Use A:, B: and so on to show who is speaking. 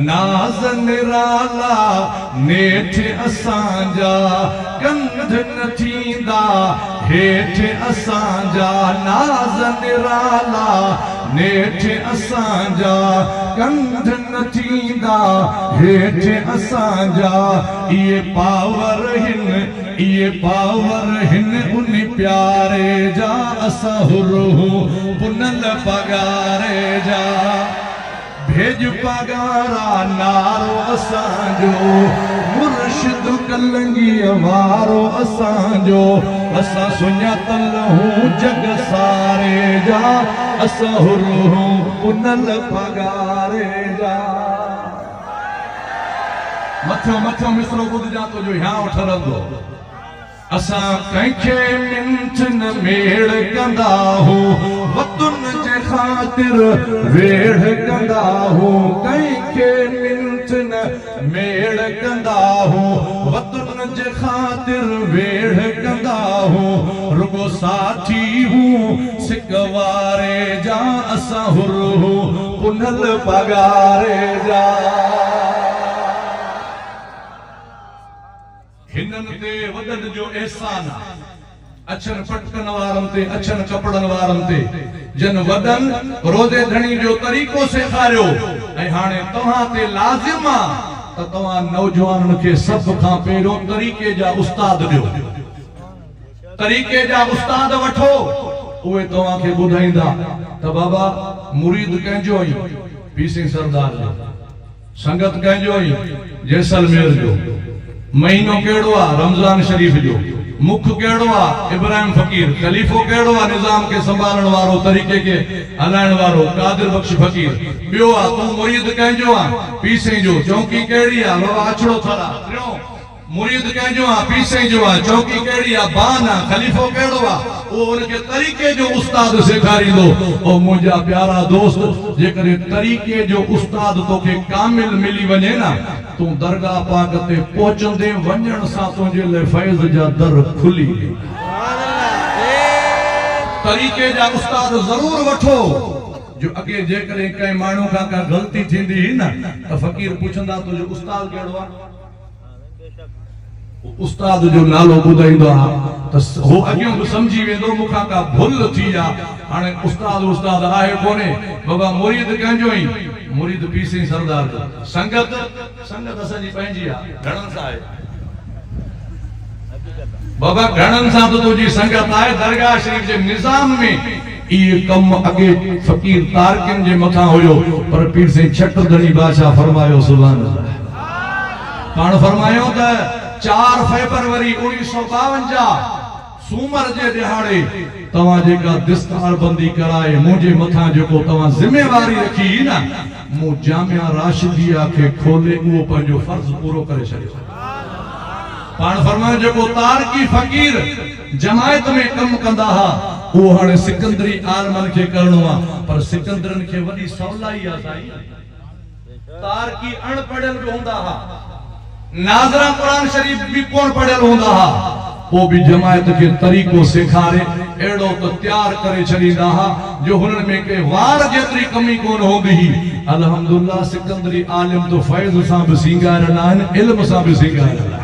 A: नाज़ निराला नेठ असांजा कंध न थींदा हेठ असांजा नाज़ निराला नेठ असांजा कंध न थींदा हेठ असांजा ये पावर हिन उन प्यारे जा असां हुरूं पुनल पगारे जा भेज पगारा नारो असांजो मुर्शिद कलंगी वारो असांजो असां सुञातल हूं जग सारे जा असां हुरूं पुनल पगारे जा मथो मथो मिसरो ॿुधजा तो जो ह्या ठरंदो असां कंहिंखे मिंथ न मेड़ कंदा हूं वतन जे ख़ातिर वेड़ कंदा हूं कंहिंखे मिंथ न मेड़ कंदा हूं वतन जे ख़ातिर वेड़ कंदा हूं रुगो साथी हूं सिकवारे जा असां हुरूं पुनल पगारे जा हिनन ते वडन जो एहसान अछन पटकन वारन ते अछन कपड़न वारन ते जन वडन रोजे धणी जो तरीको सेखारियो ऐं हाणे तव्हां ते लाज़िम आ त तव्हां नौजवानन खे सब खां पहिरियों तरीके जा उस्ताद ॾियो तरीके जा उस्ताद वठो उहे तव्हां खे ॿुधाईंदा त बाबा मुरीद कंहिंजो ई पी सिंह सरदार जो संगत कंहिंजो ई जैसलमेर जो महीनो केड़ो आ रमजान शरीफ जो मुख केड़ो आ इब्राहिम फकीर खलीफो केड़ो आ निजाम के संभालण वारो तरीके के हलाइण वारो कादिर बख्श फकीर बियो आ तू मुरीद कंहिंजो आ पी सिंह जो चौकी केड़ी आ बाबा अछड़ो थरा मुरीद कंहिंजो आ पी सिंह जो आ चौकी केड़ी आ बान आ खलीफो केड़ो आ वो उनके तरीके जो उस्ताद सेखारींदो ओ मुंहिंजा प्यारा दोस्त जेकरे तरीके जो उस्ताद तोखे कामिल मिली वञे ना तू दरगाह पाक ते पहुचंदे वञण सां तुंहिंजे लाइ फैज़ जा दर खुली तरीके जा उस्ताद जरूर वठो जो अगे जेकरे कंहिं माण्हू खां का ग़लती थींदी ही ना त फकीर पुछंदा तुंहिंजो उस्ताद कहिड़ो आहे उस्ताद जो नालो ॿुधाईंदो आहे त हो अॻियों बि सम्झी वेंदो मूंखां का भुल थी आहे हाणे उस्ताद आहे कोन्हे बाबा मुरीद कंहिंजो ई मुरीद पी सिंह सरदार जो संगत असांजी पंहिंजी आहे घणनि सां आहे बाबा घणनि सां त तुंहिंजी संगत आहे दरगाह शरीफ जे निज़ाम में इहे कम अॻे फ़कीर तारकिन जे मथां हुयो पर पीर सिंह छटरधणी बादशाह फरमायो सुभान अल्लाह पाण फरमायो त 4 फरवरी 1952 सूमर जे दिहाड़े तव्हां जेका दस्तार बंदी कराए मुंहिंजे मथां जेको तव्हां जिम्मेवारी रखी ना मूं जामिया राशिदिया खे खोले उहो पंहिंजो फर्ज़ पूरो करे छॾियो पाण फरमायो जेको तारकी फ़कीर जमायत में कम कंदा हा उहो हाणे सिकंदरी आलमन खे करणो आहे पर सिकंदरन खे वॾी सवलाई आहे साईं तारकी अणपढ़ियल बि हूंदा हा नाज़रा कुरान शरीफ भी कोन पढ़ियल हूंदा हा वो भी जमायत के तरीको सेखारे एड़ो तो तैयार करे छॾींदा हा जो हुननि में के वार जेतरी कमी कोन हूंदी ही अल्हम्दुलिल्लाह सिकंदरी आलिम तो फैज़ सां बि सींगारियल आहिनि इल्म सां बि सींगारियल